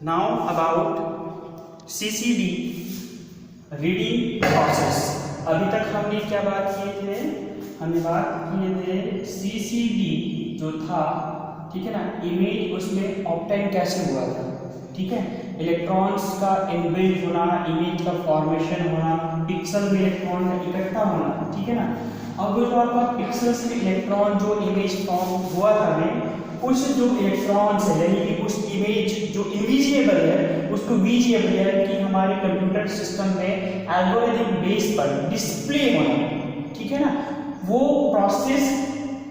Now about CCD reading process. अभी तक हमने क्या बात किए थे, हमने बात किए थे CCD जो था, ठीक है ना, इमेज उसमें ऑब्टेन कैसे हुआ था, ठीक है, इलेक्ट्रॉन्स का इनबिल्ट होना, इमेज का फॉर्मेशन होना, पिक्सल में इलेक्ट्रॉन का इकट्ठा होना, ठीक है ना। अब जो आपका पिक्सल्स में इलेक्ट्रॉन जो इमेज फॉर्म हुआ था में, उस जो इलेक्ट्रॉन्स है यानी कि उस इमेज जो इनविजिबल है उसको विजिबल है कि हमारे कंप्यूटर सिस्टम में एल्गोरिथम बेस पर डिस्प्ले होना, ठीक है ना, वो प्रोसेस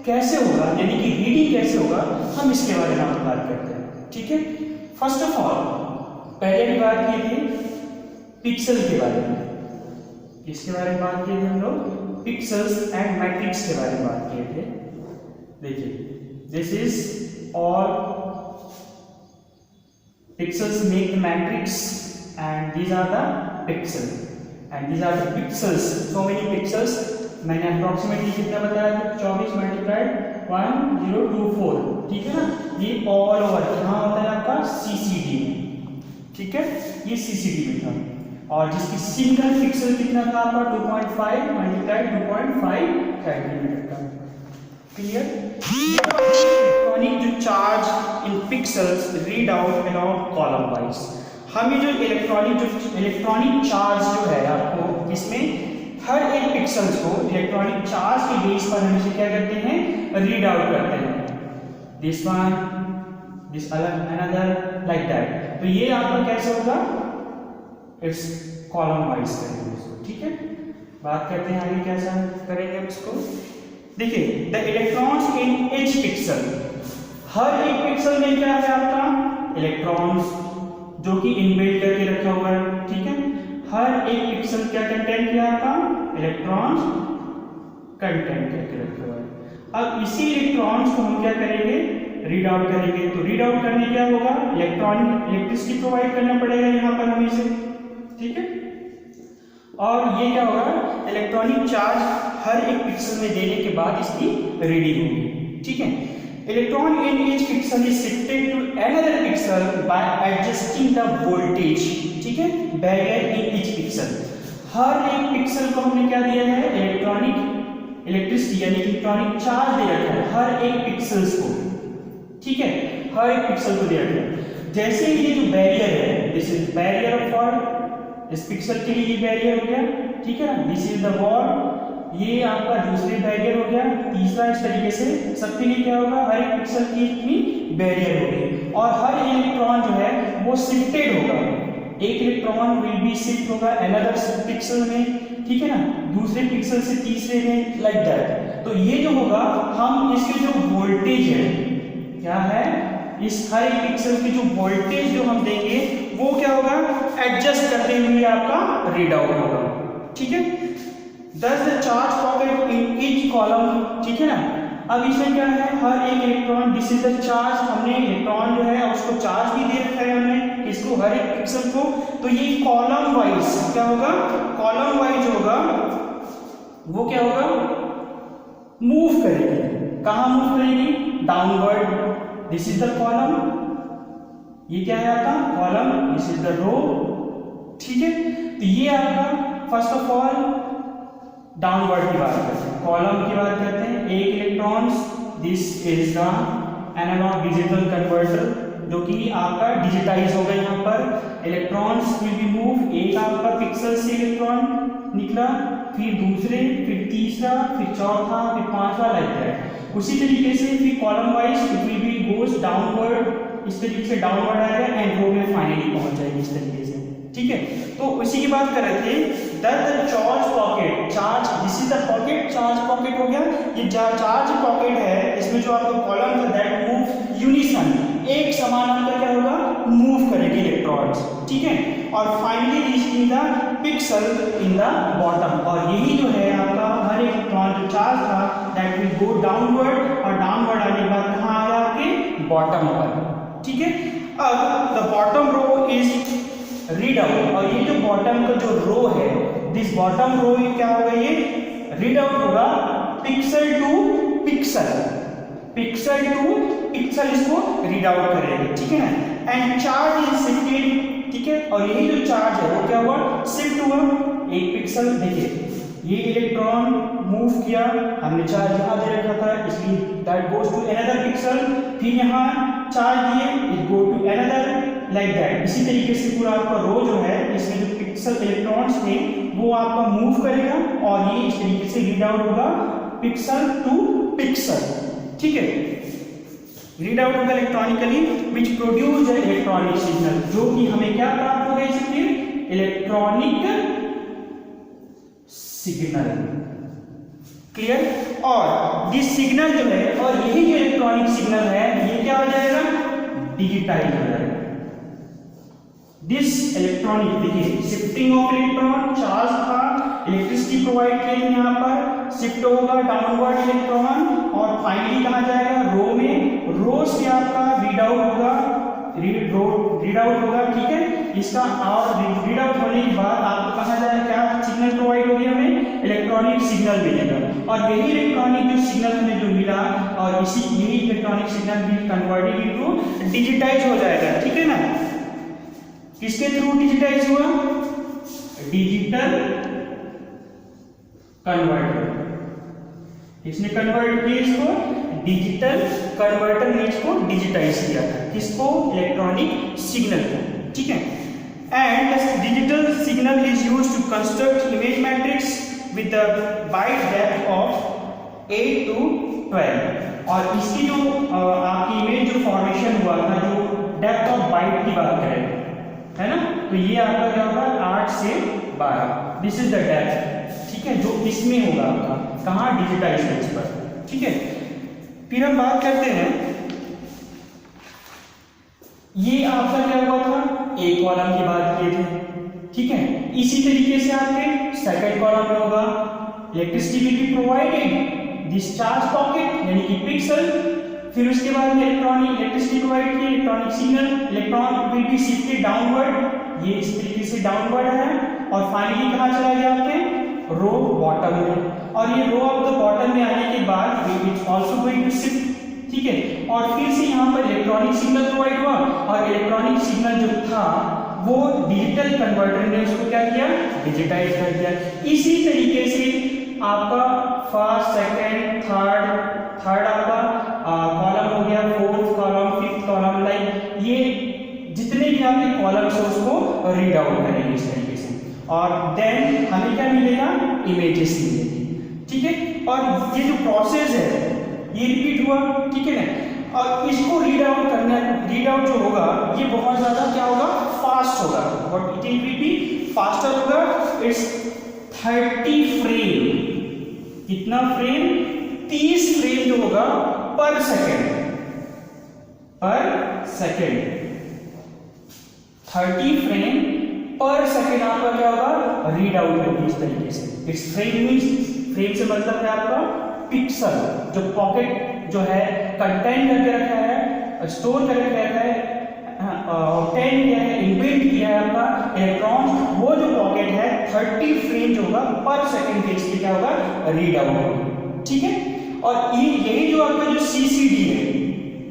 कैसे होगा यानी कि रीडिंग कैसे होगा, हम इसके बारे में बात करते हैं, ठीक है। फर्स्ट ऑफ ऑल पहले भी बात की थी पिक्सल के बारे में, किसके बारे में बात की थी हम लोग, पिक्सल्स एंड मैट्रिक्स के बारे में बात किए थे। देखिए this is all pixels make the matrix and these are the pixels and these are the pixels, so many pixels मैंने अप्रोक्सीमेटली कितना बताया था, 24 मल्टीप्लाइड 1024, ठीक है ना। ये ऑल ओवर कहाँ होता है आपका CCD में, ठीक है, ये CCD में था। और जिसकी सिंगल पिक्सल कितना था आपका 2.5 मल्टीप्लाइड 2.5 सेंटीमीटर का, क्लियर। इलेक्ट्रॉनिक जो charge in pixels read out along column wise, हमें जो इलेक्ट्रॉनिक चार्ज जो है आपको इसमें हर एक पिक्सल्स को इलेक्ट्रॉनिक चार्ज के बेस पर हम इसे क्या करते हैं, रीड आउट करते हैं, this one this another like that. तो ये आपका कैसे होगा, इट्स कॉलम वाइज करेंगे इसको, ठीक है। बात करते हैं आगे कैसा करेंगे इसको। देखिए the electrons in each pixel, हर एक पिक्सल में क्या है आपका इलेक्ट्रॉन्स जो कि इनबिल्ट करके रखा हुआ है, ठीक है। हर एक पिक्सल क्या कंटेंट किया आपका, इलेक्ट्रॉन्स कंटेंट करके रखा हुआ है। अब इसी इलेक्ट्रॉन्स को हम क्या करेंगे, रीड आउट करेंगे। तो रीड आउट करने क्या होगा, इलेक्ट्रिसिटी प्रोवाइड करना पड़ेगा यहाँ पर हमें इसे, ठीक है। और ये क्या होगा, इलेक्ट्रॉनिक चार्ज हर एक पिक्सल में देने के बाद इसकी रीडिंग होगी, ठीक है। Electron in each pixel is shifted to another pixel by adjusting the voltage, ठीक है, बैरियर इन ईच पिक्सल। हर एक पिक्सल को हमने क्या दिया है, इलेक्ट्रिसिटी यानी इलेक्ट्रॉनिक चार्ज दे रखा है हर एक पिक्सल्स को, ठीक है, हर एक पिक्सल को दिया गया। जैसे ये जो बैरियर है, दिस इज बैरियर फॉर इस पिक्सल के लिए ये बैरियर हो गया, ठीक है ना, दिस इज द वॉल, ये आपका दूसरे बैरियर हो गया, तीसरा, इस तरीके से सबके लिए क्या होगा, हर एक पिक्सल की इतनी बैरियर होगी। और हर इलेक्ट्रॉन जो है वो शिफ्टेड होगा, एक इलेक्ट्रॉन विल बी शिफ्ट होगा अनदर पिक्सल में, ठीक है ना, दूसरे पिक्सल से तीसरे में, लाइक दैट। तो ये जो होगा, हम इसके जो वोल्टेज है क्या है, इस हर एक पिक्सल की जो वोल्टेज जो हम देंगे वो क्या होगा, एडजस्ट करते हुए आपका रीड आउट होगा, ठीक है। Thus the charge pocket in each column, ठीक है ना। अब इसमें क्या है, हर एक electron, this is the charge, हमने इलेक्ट्रॉन जो है उसको चार्ज भी दे रखा है हमने, इसको हर एक पिक्सल को। तो ये कॉलम वाइज क्या होगा, कॉलम वाइज होगा, वो क्या होगा, मूव करेगी। कहाँ मूव करेगी, downward, this is the column, ये क्या है आपका column, this is the row, ठीक है। तो ये आपका फर्स्ट ऑफ ऑल डाउनवर्ड की बात करते हैं, कॉलम की बात करते हैं। एक electrons, this is the analogue digital converter, जो कि आपका डिजिटाइज हो गया। यहाँ पर इलेक्ट्रॉन्स विल बी मूव, एक आपका पिक्सल से इलेक्ट्रॉन निकला, फिर दूसरे, फिर तीसरा, फिर चौथा, फिर पांचवा, लाइक दैट। उसी तरीके से फिर column wise it will be goes downward, इस तरीके से डाउनवर्ड आएगा एंड रो में फाइनली पहुंच जाएगी इस तरीके से, ठीक है। तो उसी की बात कर रहे थे, the charge pocket, charge, this is the pocket, charge pocket हो गया। ये चार्ज पॉकेट है, इसमें जो आपका कॉलम है दैट मूव यूनिसन, एक समान अंतर क्या होगा, मूव करेगी इलेक्ट्रॉन्स, ठीक है। और finally reaching the pixel in the bottom, और यही जो है आपका हर एक इलेक्ट्रॉन जो चार्ज था दैट विल गो डाउनवर्ड, और डाउनवर्ड आने के बाद कहाँ आया आपके बॉटम पर, ठीक है। अब the bottom row is read out, और ये जो बॉटम का जो रो है, दिस बॉटम रो क्या होगा, ये रीड आउट होगा pixel to pixel, pixel to pixel इसको रीड आउट करेंगे, ठीक है ना। एंड चार्ज इज ट्रांसमिटेड, ठीक है, और यही जो चार्ज है वो क्या हुआ, शिफ्ट हुआ एक पिक्सल। देखिए ये इलेक्ट्रॉन मूव किया, हमने चार्ज यहाँ दे रखा था इसलिए that goes to another pixel, फिर यहाँ चार्ज दिए it go to another, like that. इसी तरीके से पूरा आपका रो जो है इसमें जो पिक्सल इलेक्ट्रॉन्स थे वो आपका मूव करेगा और ये इस तरीके से रीड आउट होगा पिक्सल टू पिक्सल, ठीक है, रीड आउट होगा electronically which produce electronic signal, जो कि हमें क्या प्राप्त होगा इससे, फिर इलेक्ट्रॉनिक सिग्नल, क्लियर। और दिस सिग्नल जो है और यही जो इलेक्ट्रॉनिक सिग्नल है ये क्या हो जाएगा, डिजिटाइज हो जाएगा। दिस इलेक्ट्रॉनिक, देखिए शिफ्टिंग ऑफ इलेक्ट्रॉन, चार्ज था, इलेक्ट्रिसिटी प्रोवाइड की यहाँ पर, शिफ्ट होगा डाउनवर्ड इलेक्ट्रॉन और फाइनली कहाँ जाएगा, रो में, रो से आपका रीड आउट होगा, रीड आउट होगा, ठीक है। इसका और रीड आउट होने के बाद आपको कहाँ जाएगा, क्या सिग्नल प्रोवाइड होगी, हमें इलेक्ट्रॉनिक सिग्नल मिलेगा और यही इलेक्ट्रॉनिक जो सिग्नल हमें जो मिला और इसी यही इलेक्ट्रॉनिक सिग्नल भी कन्वर्टेड इनटू डिजिटाइज हो जाएगा, ठीक है ना। किसके थ्रू डिजिटाइज हुआ, डिजिटल कन्वर्टर, इसने कन्वर्ट किया इसको, डिजिटल कन्वर्टर ने इसको डिजिटाइज किया था, किसको, इलेक्ट्रॉनिक सिग्नल को, ठीक है। And digital signal is used to construct image matrix with the byte depth of 8 to 12, और इसकी जो आपकी इमेज जो फॉर्मेशन हुआ था, जो डेप्थ ऑफ बाइट की बात करें, है ना, तो ये आपका क्या होगा 8 से 12, दिस इज द डेप्थ, ठीक है, जो इसमें होगा आपका कहाँ, डिजिटाइज इमेज पर, ठीक है। फिर हम बात करते हैं, ये आपका क्या हुआ था, एक कॉलम की बात किए थे, ठीक है। इसी तरीके से आपके सेकंड कॉलम में होगा electricity will be provided this charge pocket यानी कि पिक्सल, फिर उसके बाद में इलेक्ट्रिसिटी प्रोवाइड की, electronic signal, electron will be shifted downward, ये इस तरीके से डाउनवर्ड है और फाइनली कहाँ चला गया आपके, रो बॉटम में, और ये रो ऑफ द बॉटम में आने के बाद it also going to shift, ठीक है, और फिर से यहाँ पर इलेक्ट्रॉनिक सिग्नल प्रोवाइड हुआ और इलेक्ट्रॉनिक सिग्नल जो था वो डिजिटल कन्वर्टर ने उसको क्या किया, डिजिटाइज कर दिया। इसी तरीके से आपका फर्स्ट, सेकंड, थर्ड आपका कॉलम हो गया, fourth column, fifth column, like ये जितने भी आपके कॉलम्स है उसको रीड आउट करेंगे इस तरीके से, और देन हमें क्या मिलेगा, इमेजेस मिलेगी, ठीक है। और ये जो प्रोसेस है ये रिपीट हुआ, ठीक है ना, और इसको रीड आउट करना, रीड आउट जो होगा ये बहुत ज्यादा क्या होगा, फास्ट होगा, but it will be faster होगा, इट्स 30 फ्रेम, कितना फ्रेम, 30 फ्रेम जो होगा पर सेकेंड, 30 फ्रेम पर सेकेंड आपका क्या होगा, रीड आउट होगी इस तरीके से। इट्स फ्रेम मींस, फ्रेम से मतलब है आपका पिक्सल, जो पॉकेट जो है कंटेन करके रखा है, स्टोर करके रखा है, ऑब्टेन किया है, इनबिल्ट किया है आपका इलेक्ट्रॉन, वो जो पॉकेट है 30 फ्रेम जो होगा पर सेकंड के इसके क्या होगा, रीड आउट होगा, ठीक है। और ये यही जो आपका जो CCD है,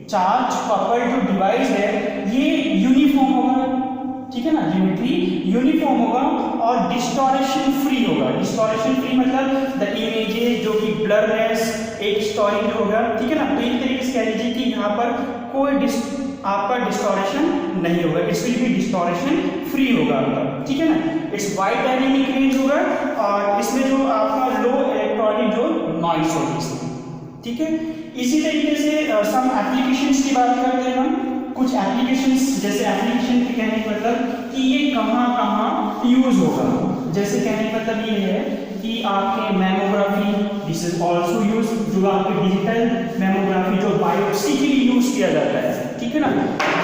चार्ज कपल्ड जो डिवाइस है, ये यूनिफॉर्म होगा, ठीक है ना, ज्योमेट्री यूनिफॉर्म होगा और डिस्टॉर्शन फ्री होगा। डिस्टॉर्शन फ्री मतलब द इमेजेस जो कि ब्लरनेस एक स्टोरिंग होगा, ठीक है ना, तो एक तरीके से कह लीजिए कि यहाँ पर कोई आपका डिस्टॉर्शन नहीं होगा, it's will be distortion free होगा आपका, ठीक है ना। इट्स वाइड डायनेमिक रेंज होगा और इसमें जो आपका लो इलेक्ट्रॉनिक जो नॉइस होगी इसमें, ठीक है। इसी तरीके से सम एप्लीकेशंस की बात करते हैं हम, कुछ एप्लीकेशंस, जैसे एप्लीकेशन के कहने का मतलब कि ये कहाँ यूज होगा, जैसे कहने का मतलब ये है कि आपके mammography, this is also use, जो आपके डिजिटल मेमोग्राफी जो बायोप्सी के लिए यूज किया जाता है, ठीक है ना,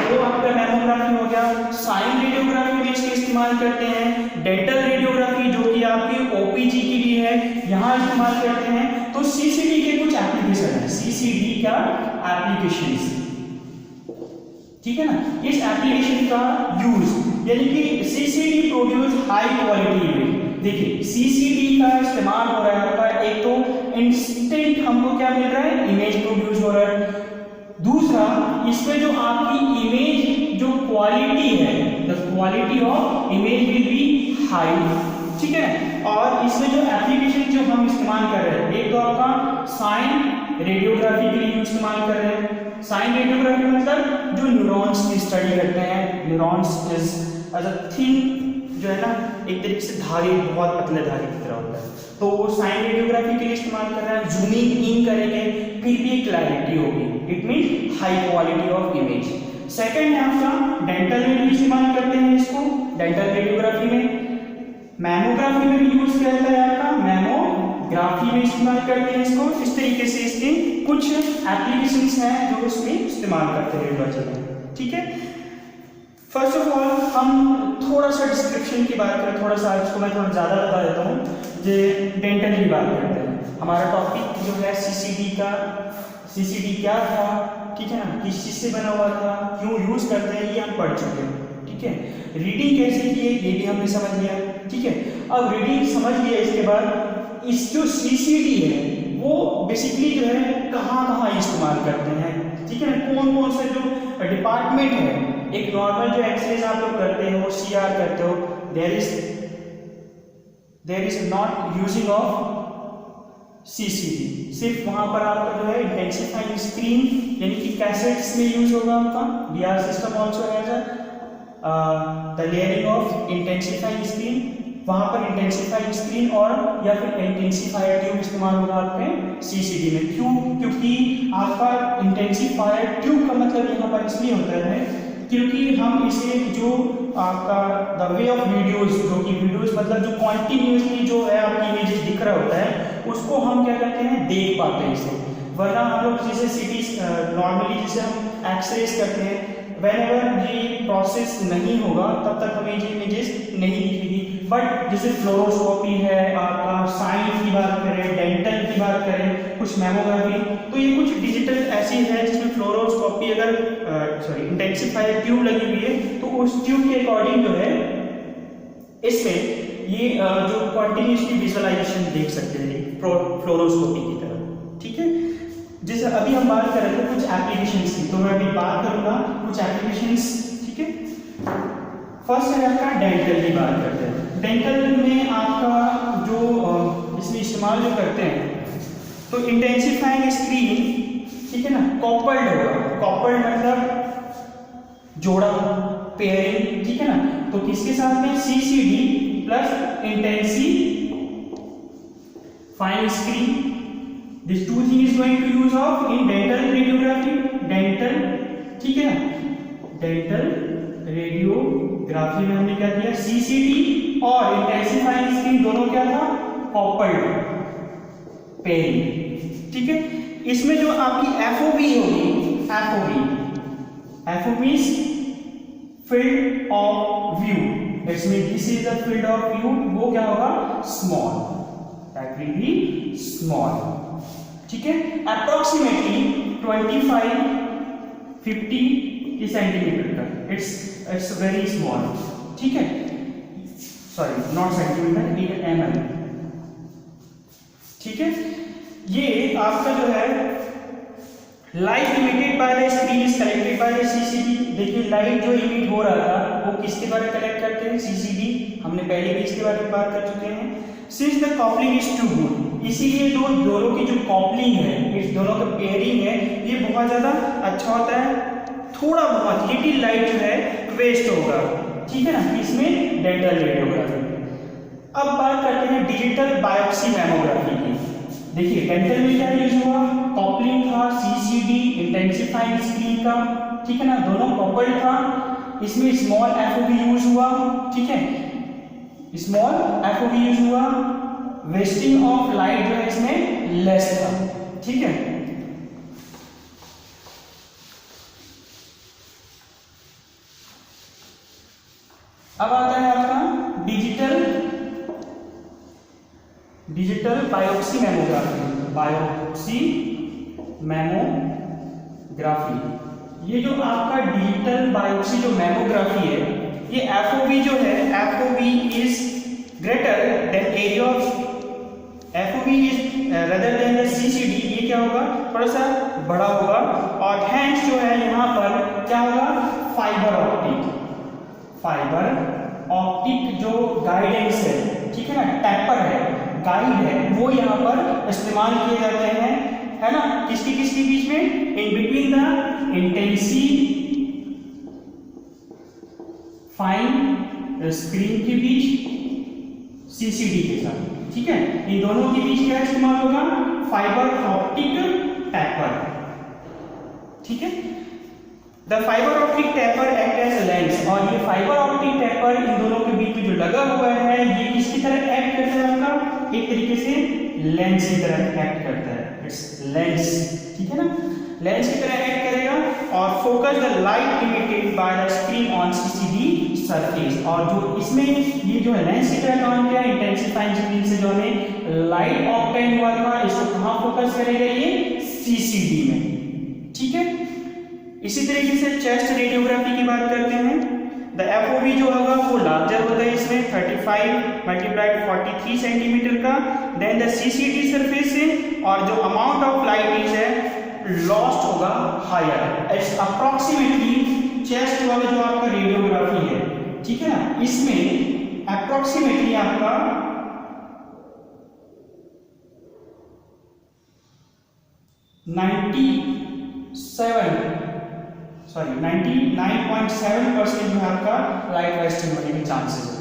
वो आपका मेमोग्राफी हो गया। साइन रेडियोग्राफी में इसका इस्तेमाल करते हैं, डेंटल रेडियोग्राफी जो कि आपकी OPG के लिए है, यहाँ इस्तेमाल करते हैं। तो CCD के कुछ एप्लीकेशन है, CCD का एप्लीकेशन, ठीक है ना, इस एप्लीकेशन का यूज यानी कि CCD produce high quality image. देखिए CCD का इस्तेमाल हो रहा है आपका, एक तो इंस्टेंट हमको क्या मिल रहा है, इमेज प्रोड्यूस हो रहा है, दूसरा, इसमें जो आपकी इमेज जो क्वालिटी है, the quality of image will be high, ठीक है। और इसमें जो एप्लीकेशन जो हम इस्तेमाल कर रहे हैं, एक तो आपका साइन रेडियोग्राफी के लिए इस्तेमाल कर रहे हैं। साइन रेडियोग्राफी मतलब जो न्यूरॉन्स की स्टडी करते हैं, neurons is as a thin, जो है ना एक तरीके से धागे, बहुत पतले धागे की तरह होता है, तो वो साइन रेडियोग्राफी के लिए इस्तेमाल कर रहा है। जूमिंग इन करेंगे फिर भी क्लैरिटी होगी, it mean high quality of image. Second है आपका डेंटल में भी इस्तेमाल करते हैं इसको, डेंटल रेडियोग्राफी में। मैमोग्राफी में भी यूज करता है आपका, मैमोग्राफी में इस्तेमाल करते हैं इसको। इस तरीके से इसके कुछ एप्लीकेशंस हैं जो इसमें इस्तेमाल करते हैं रेडियोलॉजी में, ठीक है। फर्स्ट ऑफ ऑल हम थोड़ा सा डिस्क्रिप्शन की बात करें, थोड़ा सा इसको मैं थोड़ा ज़्यादा बता देता हूँ। जो डेंटल की बात करते हैं, हमारा टॉपिक जो है सीसीडी का, सीसीडी क्या था, ठीक है ना, किस चीज़ से बना हुआ था, क्यों यूज़ करते हैं, ये हम पढ़ चुके हैं, ठीक है। रीडिंग कैसे की है ये भी हमने समझ लिया, ठीक है। अब रीडिंग समझ लिया, इसके बाद इस जो सीसीडी है वो बेसिकली जो है कहाँ कहाँ इस्तेमाल करते हैं, ठीक है ना, कौन कौन से जो डिपार्टमेंट है। एक नॉर्मल जो एक्सरेज आप लोग करते हो, सीआर करते हो, there is not using of CCD, सिर्फ वहां पर आपका जो है इंटेंसिफाइंग स्क्रीन यानी कि कैसेट्स में यूज होगा आपका। DR system also has the layering of intensifying screen, वहां पर इंटेंसिफाइंग स्क्रीन और या फिर इंटेंसिफायर ट्यूब इस्तेमाल होगा आपके सीसीडी में। क्यों? क्योंकि आपका इंटेंसिफायर ट्यूब का मतलब यहाँ पर इसलिए होता है क्योंकि हम इसे जो आपका द वे ऑफ वीडियोस, जो कि वीडियोस मतलब जो कॉन्टिन्यूसली जो है आपकी इमेजेस दिख रहा होता है, उसको हम क्या करते हैं, देख पाते हैं इसे। वरना हम लोग जैसे सीटी नॉर्मली जैसे हम एक्सरेज करते हैं, व्हेनेवर ये प्रोसेस नहीं होगा तब तक हमें ये इमेजेस नहीं दिखेगी। बट जैसे फ्लोरोस्कोपी है, आपका साइन की बात करें, डेंटल की बात करें, कुछ मैमोग्राफी, तो ये कुछ डिजिटल ऐसी है जिसमें फ्लोरोस्कोपी अगर इंटेंसिफायर ट्यूब लगी हुई है तो उस ट्यूब के अकॉर्डिंग जो है इसमें ये जो कंटिन्यूसली विजुअलाइजेशन देख सकते हैं फ्लोरोस्कोपी की तरह, ठीक है। जैसे अभी हम बात कर रहे थे कुछ एप्लीकेशंस की, तो मैं अभी बात करूंगा कुछ एप्लीकेशंस, ठीक है। फर्स्ट है आपका डेंटल की बात करते हैं। डेंटल में आपका जो इसमें इस्तेमाल जो करते हैं तो इंटेंसिफाइंग स्क्रीन, ठीक है ना, कॉपर्ड होगा। कॉपर्ड मतलब जोड़ा, पेयरिंग, ठीक है ना। तो किसके साथ में, CCD plus intensifying screen, this two thing is going to use of in dental radiography, dental, ठीक है ना। डेंटल रेडियोग्राफी में हमने क्या किया, सीसीडी और इंटेंसिफाइंग स्क्रीन दोनों क्या था, कॉपर्ड पेयरिंग, ठीक है। इसमें जो आपकी एफओवी होगी, FOV field of view, it's mean this is the field of view, वो क्या होगा, small, that will be small, ठीक है। अप्रोक्सीमेटली 25-50 सेंटीमीटर का, इट्स वेरी स्मॉल, ठीक है, सॉरी नॉट सेंटीमीटर, ये एमएम, ठीक है। ये आपका जो है light emitted by the screen is collected by the CCD. देखिए लाइट जो इमिट हो रहा था वो किसके द्वारा कलेक्ट करते हैं, सीसीडी, हमने पहले भी इसके बारे में बात कर चुके हैं। Since the coupling is too good, इसीलिए दोनों की जो कॉपलिंग है, इस दोनों का पेयरिंग है, ये बहुत ज्यादा अच्छा होता है। थोड़ा बहुत लिटिल लाइट जो है वेस्ट होगा, ठीक है ना, इसमें डेंटल रेडियोग्राफी। अब बात करते हैं डिजिटल बायोप्सी मैमोग्राफी की। देखिए डेंटल में क्या यूज हुआ, कॉपलिंग था, सीसीडी, इंटेंसिफाइंग स्क्रीन का, ठीक है ना, दोनों कॉपल्ड था। इसमें स्मॉल एफओवी यूज हुआ, ठीक है, स्मॉल एफओवी यूज हुआ, वेस्टिंग ऑफ लाइट जो है इसमें लेस था, ठीक है। अब आता है आपका digital biopsy mammography, biopsy mammography. ये जो आपका डिजिटल बायोप्सी जो मैमोग्राफी है, ये एफओवी जो है, FOV is greater than area of, FOV is rather than the CCD, ये क्या होगा, थोड़ा सा बड़ा होगा। और हैंस जो है यहाँ पर क्या होगा, फाइबर ऑप्टिक जो गाइडेंस है, ठीक है ना, टैपर है, गाइड है, वो यहाँ पर इस्तेमाल किए जाते हैं, है ना, किसके बीच में, in between the intensive fine screen के बीच CCD के साथ, ठीक है। इन दोनों के बीच क्या इस्तेमाल होगा, फाइबर ऑप्टिक टैपर, ठीक है। The fibre optic taper act as lens, और ये फाइबर ऑप्टिक टैपर इन दोनों के बीच में जो लगा हुआ है, ये किसकी तरह एक्ट करता है, आपका एक तरीके से लेंस की तरह एक्ट करता है, इट्स लेंस, ठीक है ना, लेंस की तरह एक्ट करेगा और focus the light emitted by the screen on CCD surface. और जो इसमें ये जो है लेंस की तरह काम किया, इंटेंसिफाइंग स्क्रीन से जो हमें लाइट ऑब्टेन हुआ था, इसको कहाँ फोकस करेगा, ये CCD में, ठीक है। इसी तरीके से चेस्ट रेडियोग्राफी की बात करते हैं। द FOV जो होगा वो लार्जर होता है, इसमें 35 × 43 सेंटीमीटर का, देन द CCD सरफेस से, और जो अमाउंट ऑफ लाइट है लॉस्ट होगा हायर, इट्स अप्रोक्सीमेटली चेस्ट वाला जो आपका रेडियोग्राफी है, ठीक है ना, इसमें अप्रोक्सीमेटली आपका 99.7% जो है आपका लाइट वेस्टिंग होने के चांसेस है।